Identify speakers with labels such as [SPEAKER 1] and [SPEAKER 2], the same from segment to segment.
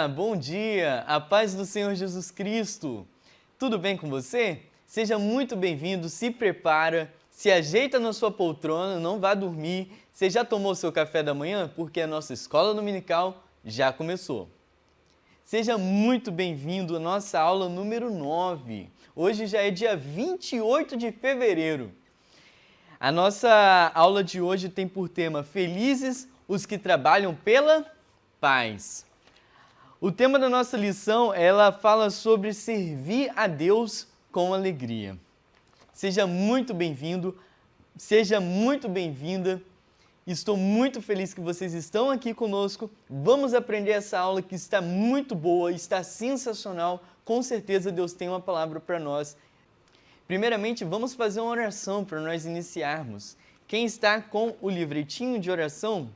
[SPEAKER 1] Olá, bom dia, a paz do Senhor Jesus Cristo. Tudo bem com você? Seja muito bem-vindo, se prepara, se ajeita na sua poltrona, não vá dormir. Você já tomou seu café da manhã? Porque a nossa escola dominical já começou. Seja muito bem-vindo à nossa aula número 9. Hoje já é dia 28 de fevereiro. A nossa aula de hoje tem por tema Felizes os que trabalham pela paz. O tema da nossa lição, ela fala sobre servir a Deus com alegria. Seja muito bem-vindo, seja muito bem-vinda. Estou muito feliz que vocês estão aqui conosco. Vamos aprender essa aula que está muito boa, está sensacional. Com certeza Deus tem uma palavra para nós. Primeiramente, vamos fazer uma oração para nós iniciarmos. Quem está com o livretinho de oração?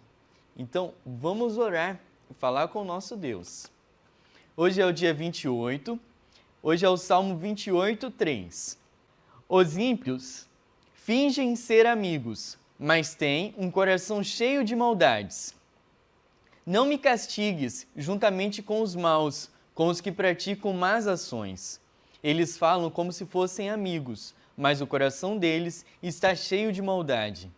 [SPEAKER 1] Então, vamos orar e falar com o nosso Deus. Hoje é o dia 28, hoje é o Salmo 28, 3. Os ímpios fingem ser amigos, mas têm um coração cheio de maldades. Não me castigues juntamente com os maus, com os que praticam más ações. Eles falam como se fossem amigos, mas o coração deles está cheio de maldade.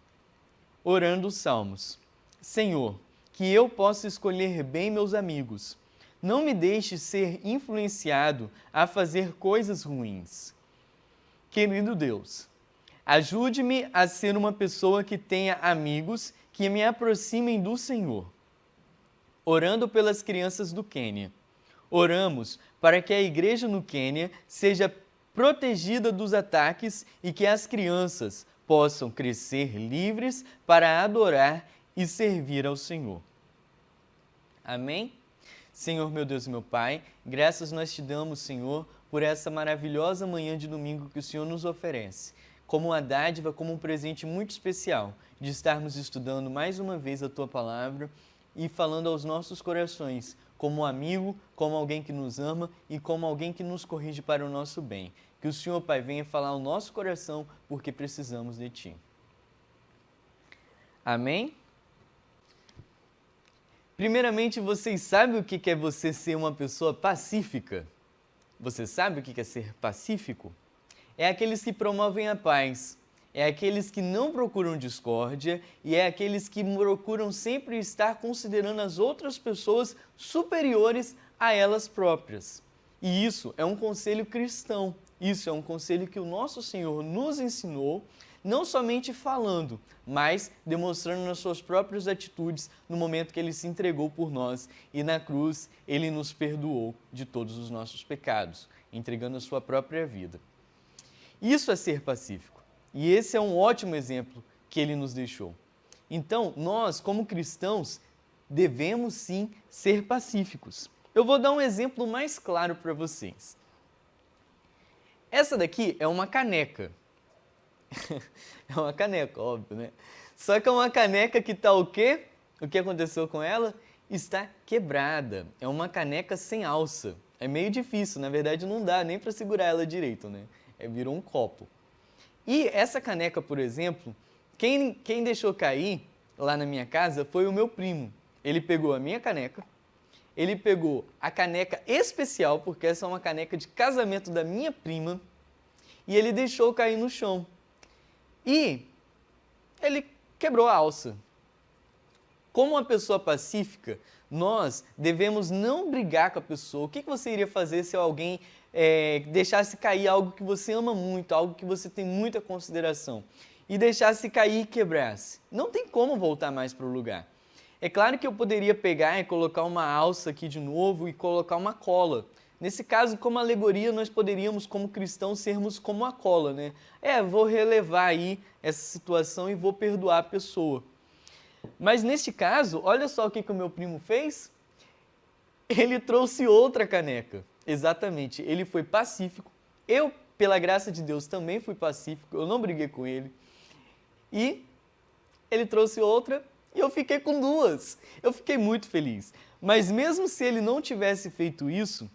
[SPEAKER 1] Orando os Salmos. Senhor, que eu possa escolher bem meus amigos. Não me deixe ser influenciado a fazer coisas ruins. Querido Deus, ajude-me a ser uma pessoa que tenha amigos que me aproximem do Senhor. Orando pelas crianças do Quênia. Oramos para que a igreja no Quênia seja protegida dos ataques e que as crianças possam crescer livres para adorar e servir ao Senhor. Amém? Senhor, meu Deus e meu Pai, graças nós te damos, Senhor, por essa maravilhosa manhã de domingo que o Senhor nos oferece, como uma dádiva, como um presente muito especial de estarmos estudando mais uma vez a Tua Palavra e falando aos nossos corações, como um amigo, como alguém que nos ama e como alguém que nos corrige para o nosso bem. Que o Senhor, Pai, venha falar ao nosso coração, porque precisamos de Ti. Amém? Primeiramente, vocês sabem o que é você ser uma pessoa pacífica? Você sabe o que é ser pacífico? É aqueles que promovem a paz, é aqueles que não procuram discórdia e é aqueles que procuram sempre estar considerando as outras pessoas superiores a elas próprias. E isso é um conselho cristão, isso é um conselho que o nosso Senhor nos ensinou, não somente falando, mas demonstrando nas suas próprias atitudes no momento que Ele se entregou por nós e na cruz Ele nos perdoou de todos os nossos pecados, entregando a sua própria vida. Isso é ser pacífico e esse é um ótimo exemplo que Ele nos deixou. Então, nós, como cristãos, devemos sim ser pacíficos. Eu vou dar um exemplo mais claro para vocês. Essa daqui é uma caneca. É uma caneca, óbvio, né? Só que é uma caneca que está o quê? O que aconteceu com ela? Está quebrada. É uma caneca sem alça. É meio difícil, na verdade não dá nem para segurar ela direito, né? Virou um copo. E essa caneca, por exemplo, quem deixou cair lá na minha casa foi o meu primo. Ele pegou a minha caneca, ele pegou a caneca especial, porque essa é uma caneca de casamento da minha prima, e ele deixou cair no chão. E ele quebrou a alça. Como uma pessoa pacífica, nós devemos não brigar com a pessoa. O que você iria fazer se alguém deixasse cair algo que você ama muito, algo que você tem muita consideração, e deixasse cair e quebrasse? Não tem como voltar mais para o lugar. É claro que eu poderia pegar e colocar uma alça aqui de novo e colocar uma cola. Nesse caso, como alegoria, nós poderíamos, como cristãos, sermos como a cola, né? Vou relevar aí essa situação e vou perdoar a pessoa. Mas neste caso, olha só o que o meu primo fez. Ele trouxe outra caneca. Exatamente, ele foi pacífico. Eu, pela graça de Deus, também fui pacífico. Eu não briguei com ele. E ele trouxe outra e eu fiquei com duas. Eu fiquei muito feliz. Mas mesmo se ele não tivesse feito isso,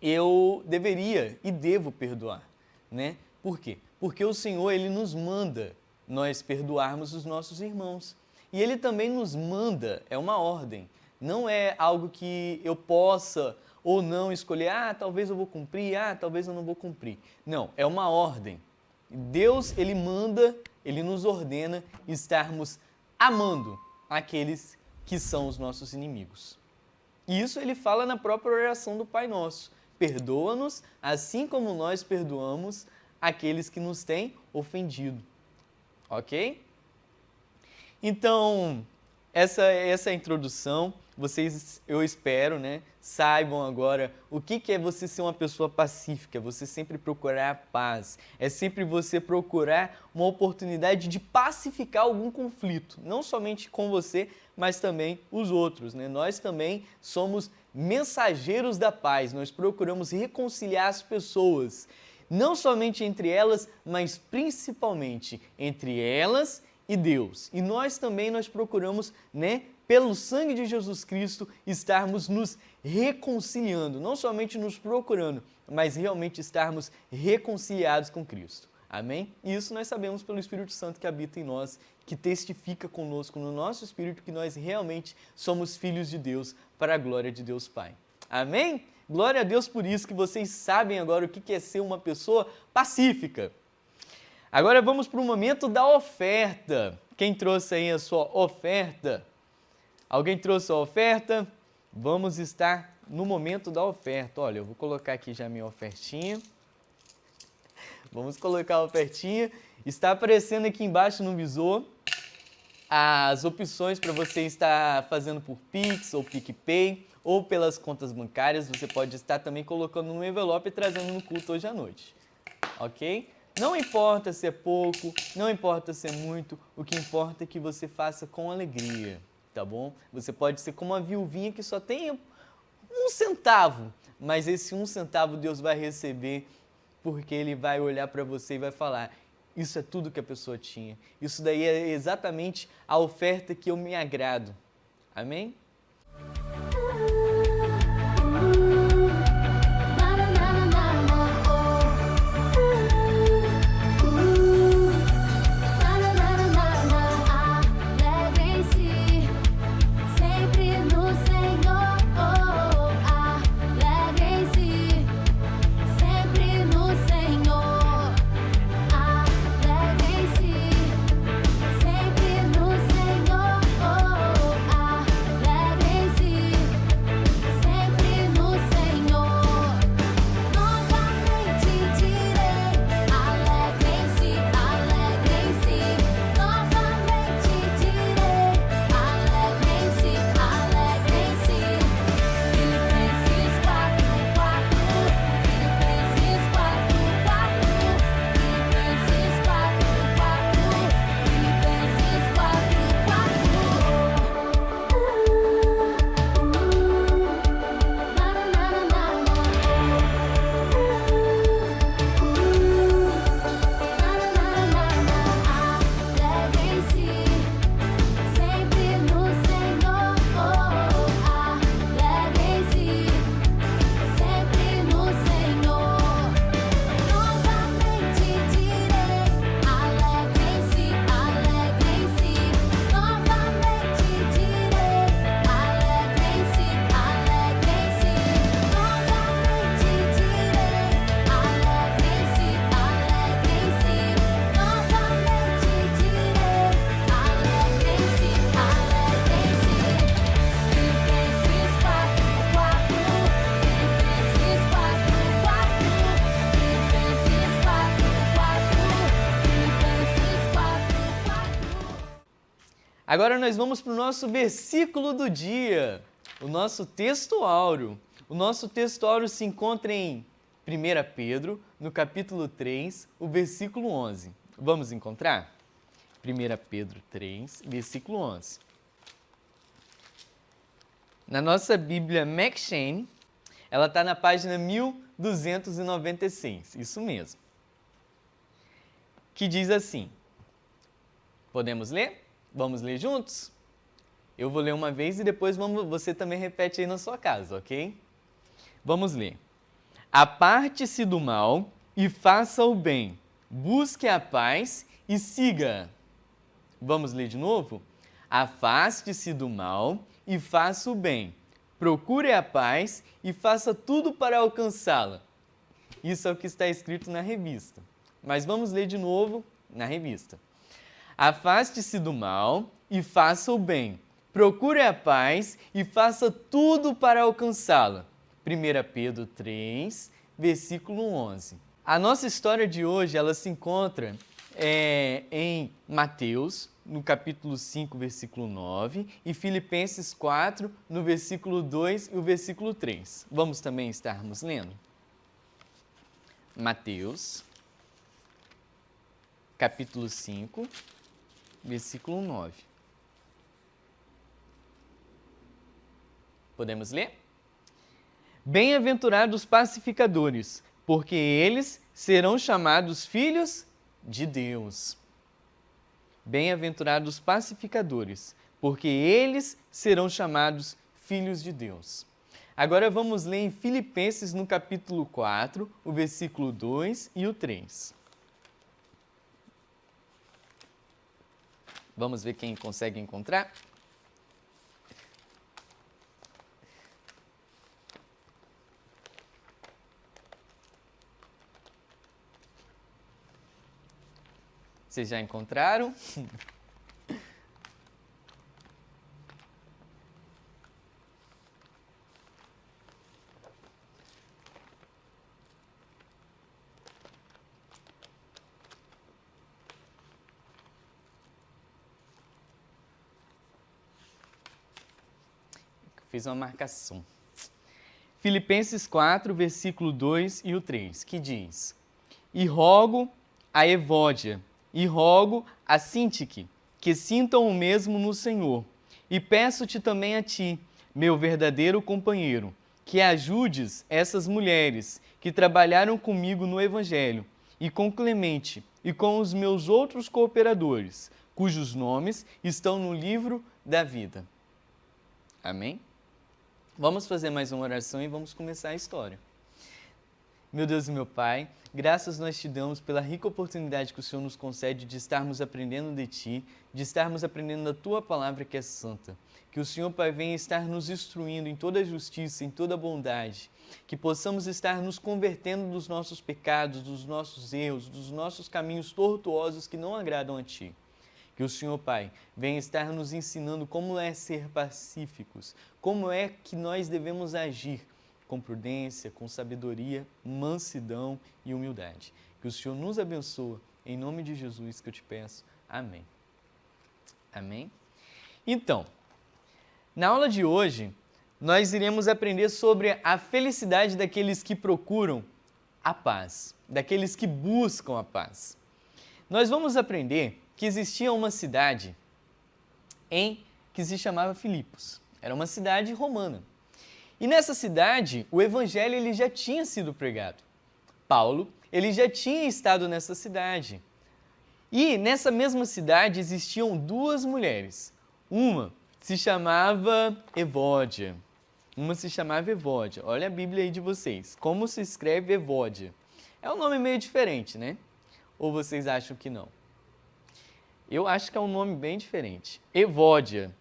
[SPEAKER 1] eu deveria e devo perdoar, né? Por quê? Porque o Senhor, Ele nos manda nós perdoarmos os nossos irmãos. E Ele também nos manda, é uma ordem, Não é algo que eu possa ou não escolher, talvez eu vou cumprir, talvez eu não vou cumprir. Não, é uma ordem. Deus, Ele manda, Ele nos ordena estarmos amando aqueles que são os nossos inimigos. E isso Ele fala na própria oração do Pai Nosso. Perdoa-nos, assim como nós perdoamos aqueles que nos têm ofendido. Ok? Então, essa é a introdução. Vocês, eu espero, saibam agora o que é você ser uma pessoa pacífica, você sempre procurar a paz, é sempre você procurar uma oportunidade de pacificar algum conflito, não somente com você, mas também os outros. Nós também somos mensageiros da paz, nós procuramos reconciliar as pessoas, não somente entre elas, mas principalmente entre elas e Deus. E nós procuramos, pelo sangue de Jesus Cristo, estarmos nos reconciliando, não somente nos procurando, mas realmente estarmos reconciliados com Cristo. Amém? E isso nós sabemos pelo Espírito Santo que habita em nós, que testifica conosco no nosso espírito que nós realmente somos filhos de Deus para a glória de Deus Pai. Amém? Glória a Deus por isso, que vocês sabem agora o que é ser uma pessoa pacífica. Agora vamos para o momento da oferta. Quem trouxe aí a sua oferta? Alguém trouxe a oferta? Vamos estar no momento da oferta. Olha, eu vou colocar aqui já minha ofertinha. Vamos colocar a ofertinha. Está aparecendo aqui embaixo no visor as opções para você estar fazendo por Pix ou PicPay ou pelas contas bancárias. Você pode estar também colocando no envelope e trazendo no culto hoje à noite. Ok? Não importa se é pouco, não importa se é muito, o que importa é que você faça com alegria, tá bom? Você pode ser como uma viuvinha que só tem 1 centavo, mas esse 1 centavo Deus vai receber porque Ele vai olhar para você e vai falar, isso é tudo que a pessoa tinha, isso daí é exatamente a oferta que eu me agrado. Amém? Agora nós vamos para o nosso versículo do dia, o nosso texto áureo. O nosso texto áureo se encontra em 1 Pedro, no capítulo 3, o versículo 11. Vamos encontrar? 1 Pedro 3, versículo 11. Na nossa Bíblia M'Cheyne, ela está na página 1296, isso mesmo. Que diz assim, podemos ler? Vamos ler juntos? Eu vou ler uma vez e depois você também repete aí na sua casa, ok? Vamos ler. Aparte-se do mal e faça o bem. Busque a paz e siga. Vamos ler de novo? Afaste-se do mal e faça o bem. Procure a paz e faça tudo para alcançá-la. Isso é o que está escrito na revista. Mas vamos ler de novo na revista. Afaste-se do mal e faça o bem. Procure a paz e faça tudo para alcançá-la. 1 Pedro 3, versículo 11. A nossa história de hoje ela se encontra em Mateus, no capítulo 5, versículo 9, e Filipenses 4, no versículo 2 e o versículo 3. Vamos também estarmos lendo? Mateus, capítulo 5, versículo 9. Podemos ler? Bem-aventurados pacificadores, porque eles serão chamados filhos de Deus. Bem-aventurados pacificadores, porque eles serão chamados filhos de Deus. Agora vamos ler em Filipenses no capítulo 4, o versículo 2 e o 3. Vamos ver quem consegue encontrar? Vocês já encontraram? Fiz uma marcação. Filipenses 4, versículo 2 e o 3, que diz: E rogo a Evódia, e rogo a Sintique, que sintam o mesmo no Senhor. E peço-te também a ti, meu verdadeiro companheiro, que ajudes essas mulheres que trabalharam comigo no Evangelho, e com Clemente, e com os meus outros cooperadores, cujos nomes estão no livro da vida. Amém? Vamos fazer mais uma oração e vamos começar a história. Meu Deus e meu Pai, graças nós te damos pela rica oportunidade que o Senhor nos concede de estarmos aprendendo de Ti, de estarmos aprendendo da Tua Palavra que é santa. Que o Senhor, Pai, venha estar nos instruindo em toda a justiça, em toda a bondade. Que possamos estar nos convertendo dos nossos pecados, dos nossos erros, dos nossos caminhos tortuosos que não agradam a Ti. Que o Senhor, Pai, venha estar nos ensinando como é ser pacíficos, como é que nós devemos agir com prudência, com sabedoria, mansidão e humildade. Que o Senhor nos abençoe, em nome de Jesus que eu te peço. Amém. Amém? Então, na aula de hoje, nós iremos aprender sobre a felicidade daqueles que procuram a paz, daqueles que buscam a paz. Nós vamos aprender que existia uma cidade que se chamava Filipos. Era uma cidade romana. E nessa cidade, o evangelho ele já tinha sido pregado. Paulo, ele já tinha estado nessa cidade. E nessa mesma cidade existiam duas mulheres. Uma se chamava Evódia. Olha a Bíblia aí de vocês. Como se escreve Evódia? É um nome meio diferente, né? Ou vocês acham que não? Eu acho que é um nome bem diferente. Evódia.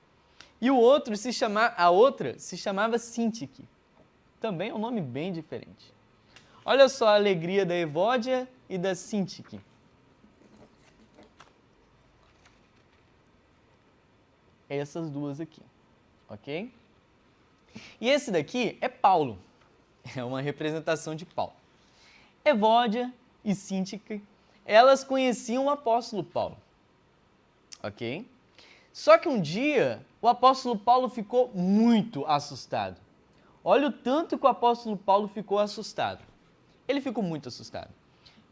[SPEAKER 1] E a outra se chamava Sintique. Também é um nome bem diferente. Olha só a alegria da Evódia e da Sintique. Essas duas aqui, ok? E esse daqui é Paulo. É uma representação de Paulo. Evódia e Sintique, elas conheciam o apóstolo Paulo. Ok? Só que um dia, o apóstolo Paulo ficou muito assustado. Olha o tanto que o apóstolo Paulo ficou assustado. Ele ficou muito assustado.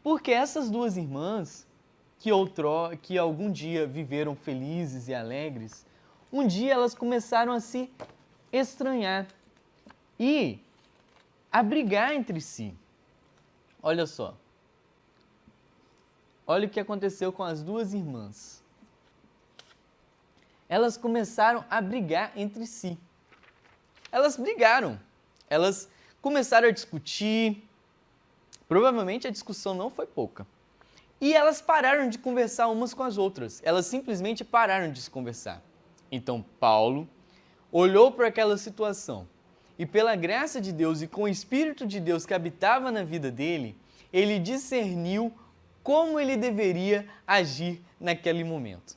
[SPEAKER 1] Porque essas duas irmãs, que algum dia viveram felizes e alegres, um dia elas começaram a se estranhar e a brigar entre si. Olha só. Olha o que aconteceu com as duas irmãs. Elas começaram a brigar entre si. Elas brigaram. Elas começaram a discutir. Provavelmente a discussão não foi pouca. E elas pararam de conversar umas com as outras. Elas simplesmente pararam de se conversar. Então Paulo olhou para aquela situação e pela graça de Deus e com o Espírito de Deus que habitava na vida dele, ele discerniu como ele deveria agir naquele momento.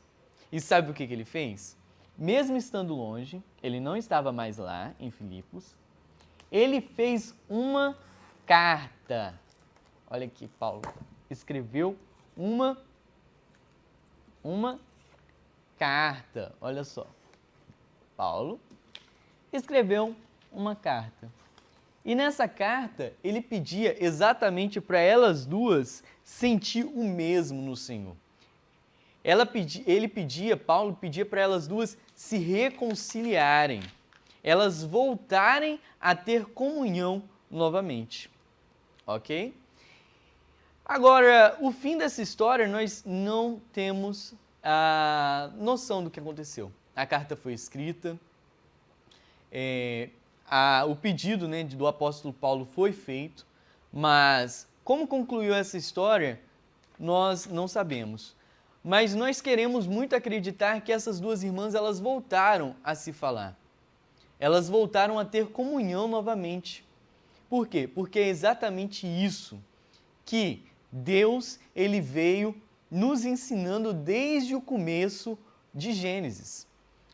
[SPEAKER 1] E sabe o que ele fez? Mesmo estando longe, ele não estava mais lá em Filipos, ele fez uma carta. Olha aqui, Paulo escreveu uma carta. Olha só. Paulo escreveu uma carta. E nessa carta, ele pedia exatamente para elas duas sentir o mesmo no Senhor. Paulo pedia para elas duas se reconciliarem, elas voltarem a ter comunhão novamente. Ok? Agora, o fim dessa história, nós não temos a noção do que aconteceu. A carta foi escrita, o pedido, né, do apóstolo Paulo foi feito, mas como concluiu essa história, nós não sabemos. Mas nós queremos muito acreditar que essas duas irmãs, elas voltaram a se falar. Elas voltaram a ter comunhão novamente. Por quê? Porque é exatamente isso que Deus, ele veio nos ensinando desde o começo de Gênesis.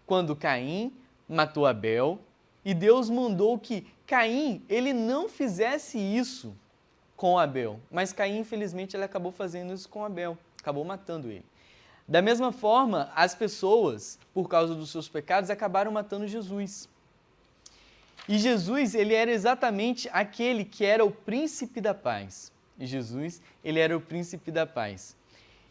[SPEAKER 1] Quando Caim matou Abel, e Deus mandou que Caim, ele não fizesse isso com Abel. Mas Caim, infelizmente, ele acabou fazendo isso com Abel, acabou matando ele. Da mesma forma, as pessoas, por causa dos seus pecados, acabaram matando Jesus. E Jesus, ele era exatamente aquele que era o príncipe da paz. E Jesus, ele era o príncipe da paz.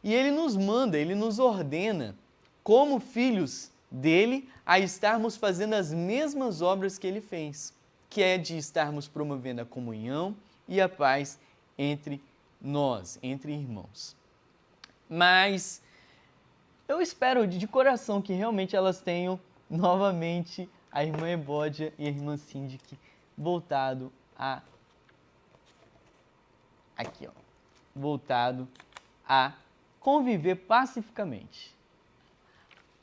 [SPEAKER 1] E ele nos manda, ele nos ordena, como filhos dele, a estarmos fazendo as mesmas obras que ele fez, que é de estarmos promovendo a comunhão e a paz entre nós, entre irmãos. Mas eu espero de coração que realmente elas tenham novamente a irmã Ebódia e a irmã Síndic voltado a conviver pacificamente.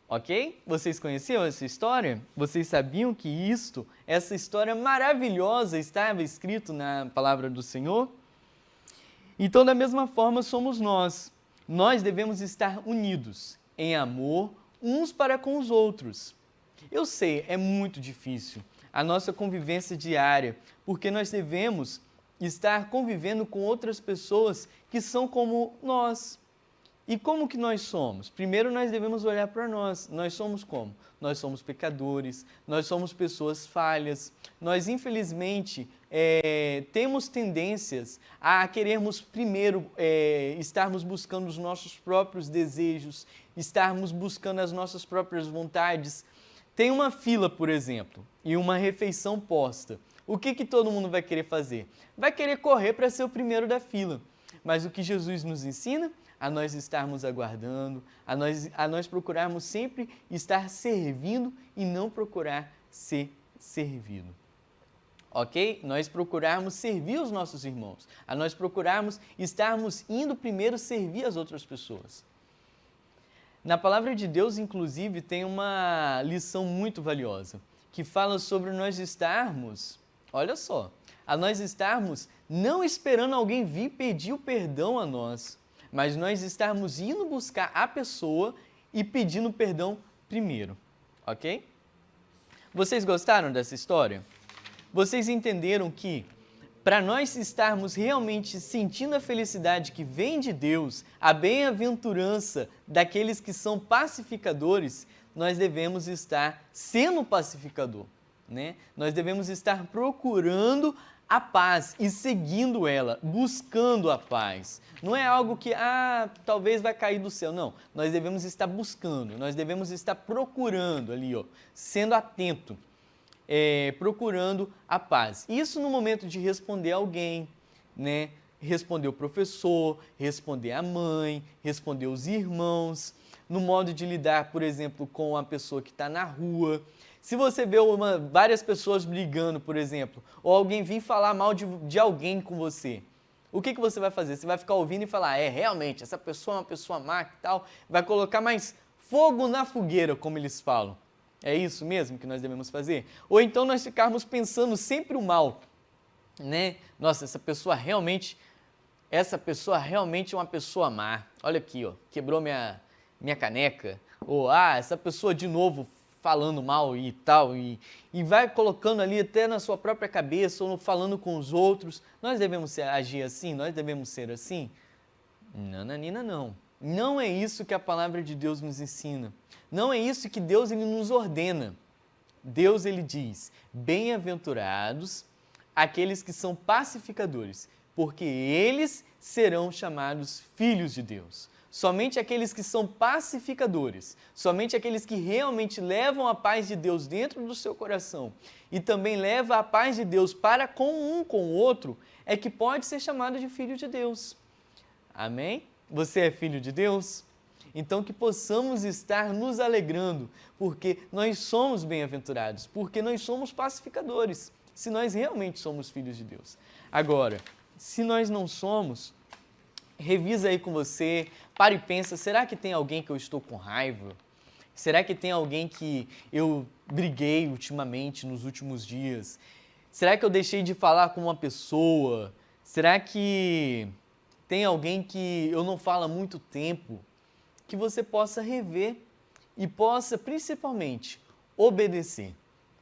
[SPEAKER 1] Ok? Vocês conheciam essa história? Vocês sabiam que essa história maravilhosa estava escrito na palavra do Senhor? Então, da mesma forma, somos nós. Nós devemos estar unidos em amor uns para com os outros. Eu sei, é muito difícil a nossa convivência diária, porque nós devemos estar convivendo com outras pessoas que são como nós. E como que nós somos? Primeiro nós devemos olhar para nós. Nós somos como? Nós somos pecadores, nós somos pessoas falhas. Nós, infelizmente, temos tendências a querermos primeiro estarmos buscando os nossos próprios desejos, estarmos buscando as nossas próprias vontades. Tem uma fila, por exemplo, e uma refeição posta. O que todo mundo vai querer fazer? Vai querer correr para ser o primeiro da fila. Mas o que Jesus nos ensina? A nós estarmos aguardando, a nós procurarmos sempre estar servindo e não procurar ser servido. Ok? Nós procurarmos servir os nossos irmãos, a nós procurarmos estarmos indo primeiro servir as outras pessoas. Na palavra de Deus, inclusive, tem uma lição muito valiosa, que fala sobre nós estarmos, olha só, a nós estarmos não esperando alguém vir pedir o perdão a nós, mas nós estarmos indo buscar a pessoa e pedindo perdão primeiro, ok? Vocês gostaram dessa história? Vocês entenderam que, para nós estarmos realmente sentindo a felicidade que vem de Deus, a bem-aventurança daqueles que são pacificadores, nós devemos estar sendo pacificador, né? Nós devemos estar procurando a paz e seguindo ela, buscando a paz. Não é algo que, talvez vai cair do céu. Não, nós devemos estar buscando, nós devemos estar procurando ali, sendo atento, procurando a paz. Isso no momento de responder alguém, né? Responder o professor, responder a mãe, responder os irmãos, no modo de lidar, por exemplo, com a pessoa que está na rua. Se você vê várias pessoas brigando, por exemplo, ou alguém vir falar mal de alguém com você, o que você vai fazer? Você vai ficar ouvindo e falar, realmente, essa pessoa é uma pessoa má e tal, vai colocar mais fogo na fogueira, como eles falam. É isso mesmo que nós devemos fazer? Ou então nós ficarmos pensando sempre o mal, né? Nossa, essa pessoa realmente é uma pessoa má. Olha aqui, ó, quebrou minha caneca. Ou, essa pessoa de novo falando mal e tal. E vai colocando ali até na sua própria cabeça ou falando com os outros. Nós devemos agir assim? Nós devemos ser assim? Nananina, não. Não é isso que a palavra de Deus nos ensina. Não é isso que Deus ele nos ordena. Deus ele diz, bem-aventurados aqueles que são pacificadores, porque eles serão chamados filhos de Deus. Somente aqueles que são pacificadores, somente aqueles que realmente levam a paz de Deus dentro do seu coração e também levam a paz de Deus para com um com o outro, é que pode ser chamado de filho de Deus. Amém? Você é filho de Deus? Então que possamos estar nos alegrando, porque nós somos bem-aventurados, porque nós somos pacificadores, se nós realmente somos filhos de Deus. Agora, se nós não somos, revisa aí com você, para e pensa, será que tem alguém que eu estou com raiva? Será que tem alguém que eu briguei ultimamente, nos últimos dias? Será que eu deixei de falar com uma pessoa? Será que tem alguém que eu não falo há muito tempo? Que você possa rever e possa, principalmente, obedecer.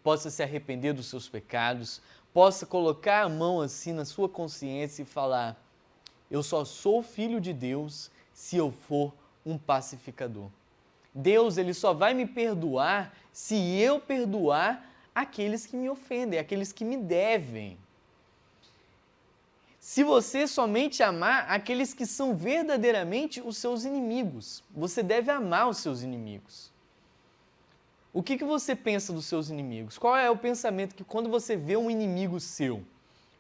[SPEAKER 1] Possa se arrepender dos seus pecados, possa colocar a mão assim na sua consciência e falar, eu só sou filho de Deus se eu for um pacificador. Deus ele só vai me perdoar se eu perdoar aqueles que me ofendem, aqueles que me devem. Se você somente amar aqueles que são verdadeiramente os seus inimigos, você deve amar os seus inimigos. O que você pensa dos seus inimigos? Qual é o pensamento que quando você vê um inimigo seu,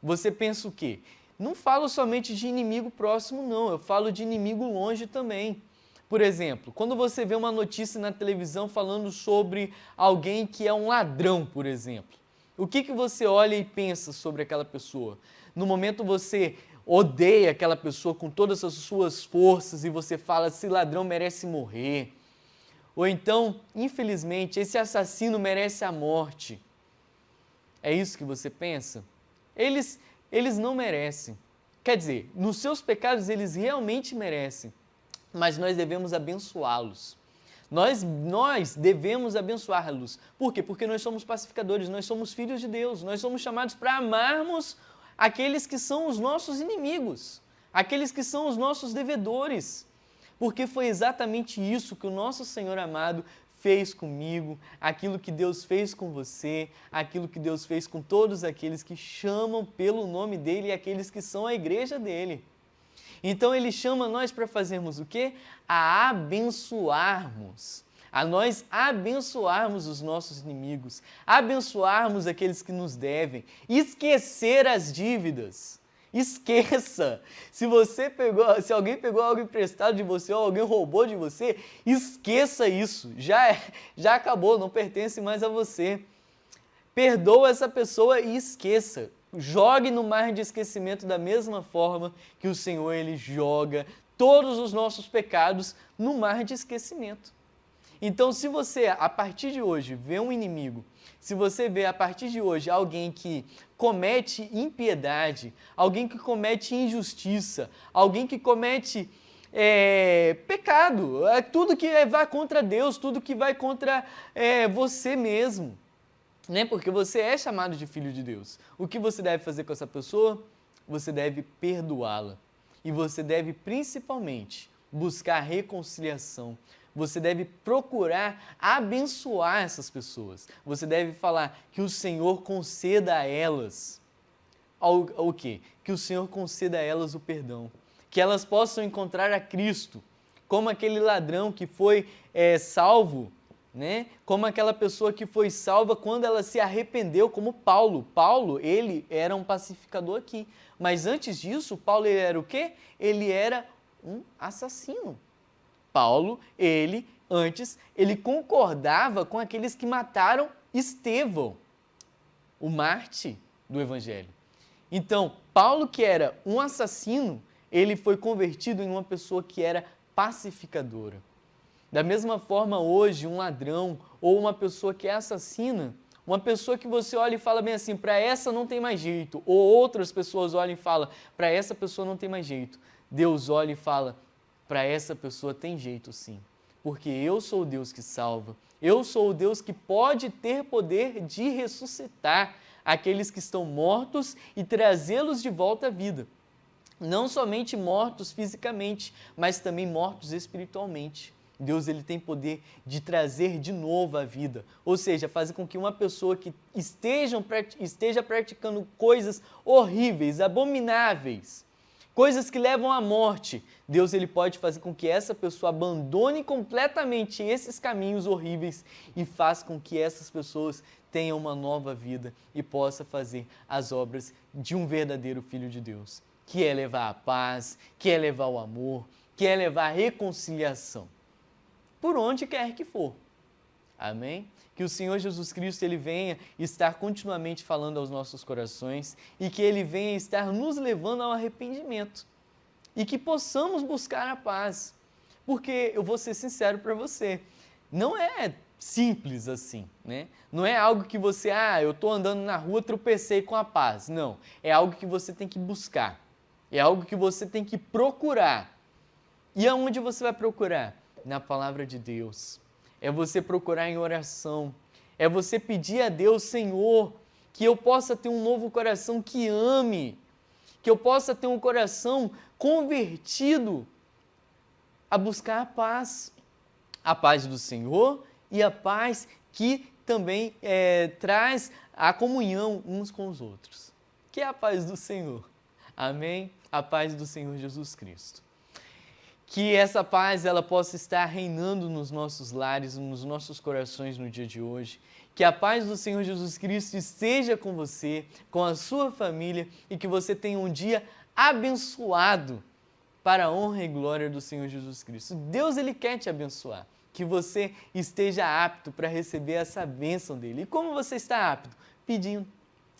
[SPEAKER 1] você pensa o quê? Não falo somente de inimigo próximo, não. Eu falo de inimigo longe também. Por exemplo, quando você vê uma notícia na televisão falando sobre alguém que é um ladrão, por exemplo, o que você olha e pensa sobre aquela pessoa? No momento você odeia aquela pessoa com todas as suas forças e você fala, esse ladrão merece morrer. Ou então, infelizmente, esse assassino merece a morte. É isso que você pensa? Eles não merecem. Quer dizer, nos seus pecados eles realmente merecem, mas nós devemos abençoá-los. Nós devemos abençoá-los. Por quê? Porque nós somos pacificadores, nós somos filhos de Deus, nós somos chamados para amarmos aqueles que são os nossos inimigos, aqueles que são os nossos devedores. Porque foi exatamente isso que o nosso Senhor amado fez comigo, aquilo que Deus fez com você, aquilo que Deus fez com todos aqueles que chamam pelo nome dEle e aqueles que são a igreja dEle. Então Ele chama nós para fazermos o quê? A abençoarmos. A nós abençoarmos os nossos inimigos, abençoarmos aqueles que nos devem, esquecer as dívidas. Esqueça! Se alguém pegou algo emprestado de você ou alguém roubou de você, esqueça isso. Já acabou, não pertence mais a você. Perdoa essa pessoa e esqueça. Jogue no mar de esquecimento da mesma forma que o Senhor ele joga todos os nossos pecados no mar de esquecimento. Então, se você, a partir de hoje, vê um inimigo, se você vê, a partir de hoje, alguém que comete impiedade, alguém que comete injustiça, alguém que comete pecado, tudo que vai contra Deus, tudo que vai contra você mesmo, né? Porque você é chamado de filho de Deus. O que você deve fazer com essa pessoa? Você deve perdoá-la. E você deve, principalmente, buscar reconciliação. Você deve procurar abençoar essas pessoas. Você deve falar que o Senhor conceda a elas o quê? Que o Senhor conceda a elas o perdão. Que elas possam encontrar a Cristo, como aquele ladrão que foi salvo, né? Como aquela pessoa que foi salva quando ela se arrependeu, como Paulo. Paulo, ele era um pacificador aqui. Mas antes disso, Paulo ele era o quê? Ele era um assassino. Paulo, antes, ele concordava com aqueles que mataram Estevão, o Marte do Evangelho. Então, Paulo, que era um assassino, ele foi convertido em uma pessoa que era pacificadora. Da mesma forma, hoje, um ladrão ou uma pessoa que é assassina, uma pessoa que você olha e fala bem assim, para essa não tem mais jeito, ou outras pessoas olham e falam, para essa pessoa não tem mais jeito. Deus olha e fala, para essa pessoa tem jeito sim, porque eu sou o Deus que salva, eu sou o Deus que pode ter poder de ressuscitar aqueles que estão mortos e trazê-los de volta à vida. Não somente mortos fisicamente, mas também mortos espiritualmente. Deus ele tem poder de trazer de novo a vida, ou seja, fazer com que uma pessoa que esteja praticando coisas horríveis, abomináveis, coisas que levam à morte, Deus ele pode fazer com que essa pessoa abandone completamente esses caminhos horríveis e faça com que essas pessoas tenham uma nova vida e possa fazer as obras de um verdadeiro filho de Deus, que é levar a paz, que é levar o amor, que é levar a reconciliação, por onde quer que for. Amém? Que o Senhor Jesus Cristo ele venha estar continuamente falando aos nossos corações e que ele venha estar nos levando ao arrependimento e que possamos buscar a paz. Porque eu vou ser sincero para você, não é simples assim, né? Não é algo que você, eu estou andando na rua, tropecei com a paz. Não, é algo que você tem que buscar, é algo que você tem que procurar. E aonde você vai procurar? Na palavra de Deus. É você procurar em oração. É você pedir a Deus, Senhor, que eu possa ter um novo coração que ame, que eu possa ter um coração convertido a buscar a paz do Senhor e a paz que também traz a comunhão uns com os outros, que é a paz do Senhor. Amém? A paz do Senhor Jesus Cristo. Que essa paz ela possa estar reinando nos nossos lares, nos nossos corações no dia de hoje. Que a paz do Senhor Jesus Cristo esteja com você, com a sua família e que você tenha um dia abençoado para a honra e glória do Senhor Jesus Cristo. Deus ele quer te abençoar, que você esteja apto para receber essa bênção dele. E como você está apto? Pedindo,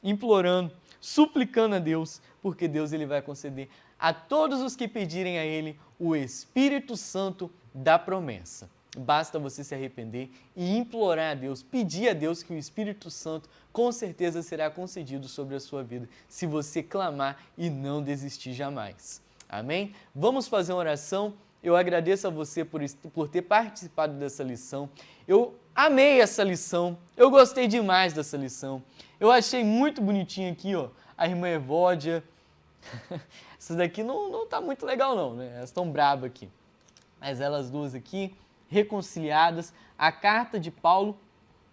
[SPEAKER 1] implorando, suplicando a Deus, porque Deus ele vai conceder a todos os que pedirem a Ele o Espírito Santo da promessa. Basta você se arrepender e implorar a Deus, pedir a Deus que o Espírito Santo com certeza será concedido sobre a sua vida, se você clamar e não desistir jamais. Amém? Vamos fazer uma oração. Eu agradeço a você por ter participado dessa lição. Eu amei essa lição, eu gostei demais dessa lição. Eu achei muito bonitinho aqui, ó, a irmã Evódia. Essa daqui não tá muito legal não, né? Elas estão bravas aqui. Mas elas duas aqui, reconciliadas, a carta de Paulo,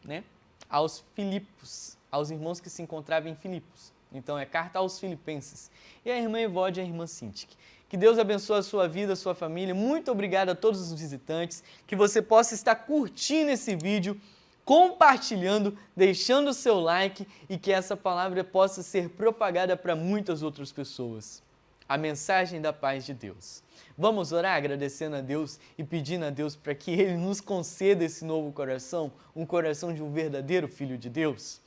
[SPEAKER 1] né, aos Filipos, aos irmãos que se encontravam em Filipos. Então é carta aos Filipenses. E a irmã Evódia e a irmã Cintiq. Que Deus abençoe a sua vida, a sua família. Muito obrigado a todos os visitantes. Que você possa estar curtindo esse vídeo, compartilhando, deixando o seu like e que essa palavra possa ser propagada para muitas outras pessoas. A mensagem da paz de Deus. Vamos orar agradecendo a Deus e pedindo a Deus para que Ele nos conceda esse novo coração, um coração de um verdadeiro Filho de Deus?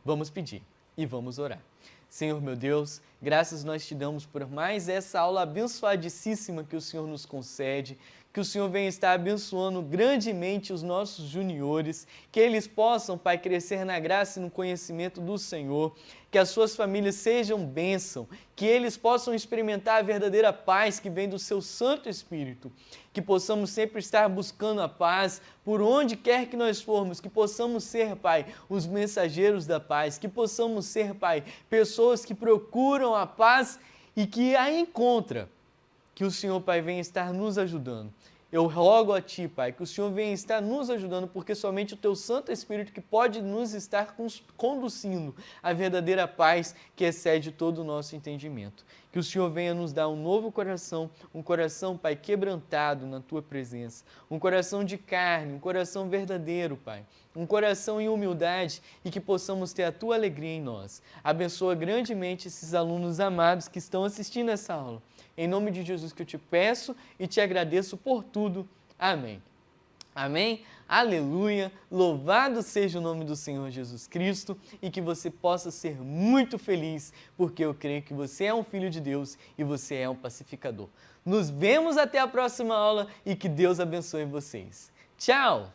[SPEAKER 1] Vamos pedir e vamos orar. Senhor meu Deus, graças nós te damos por mais essa aula abençoadíssima que o Senhor nos concede, que o Senhor venha estar abençoando grandemente os nossos juniores, que eles possam, Pai, crescer na graça e no conhecimento do Senhor, que as suas famílias sejam bênção, que eles possam experimentar a verdadeira paz que vem do seu Santo Espírito, que possamos sempre estar buscando a paz por onde quer que nós formos, que possamos ser, Pai, os mensageiros da paz, que possamos ser, Pai, pessoas que procuram a paz e que a encontram. Que o Senhor, Pai, venha estar nos ajudando. Eu rogo a Ti, Pai, que o Senhor venha estar nos ajudando, porque somente o Teu Santo Espírito que pode nos estar conduzindo à verdadeira paz que excede todo o nosso entendimento. Que o Senhor venha nos dar um novo coração, um coração, Pai, quebrantado na Tua presença, um coração de carne, um coração verdadeiro, Pai, um coração em humildade e que possamos ter a Tua alegria em nós. Abençoa grandemente esses alunos amados que estão assistindo essa aula. Em nome de Jesus que eu te peço e te agradeço por tudo. Amém. Amém? Aleluia! Louvado seja o nome do Senhor Jesus Cristo e que você possa ser muito feliz, porque eu creio que você é um filho de Deus e você é um pacificador. Nos vemos até a próxima aula e que Deus abençoe vocês. Tchau!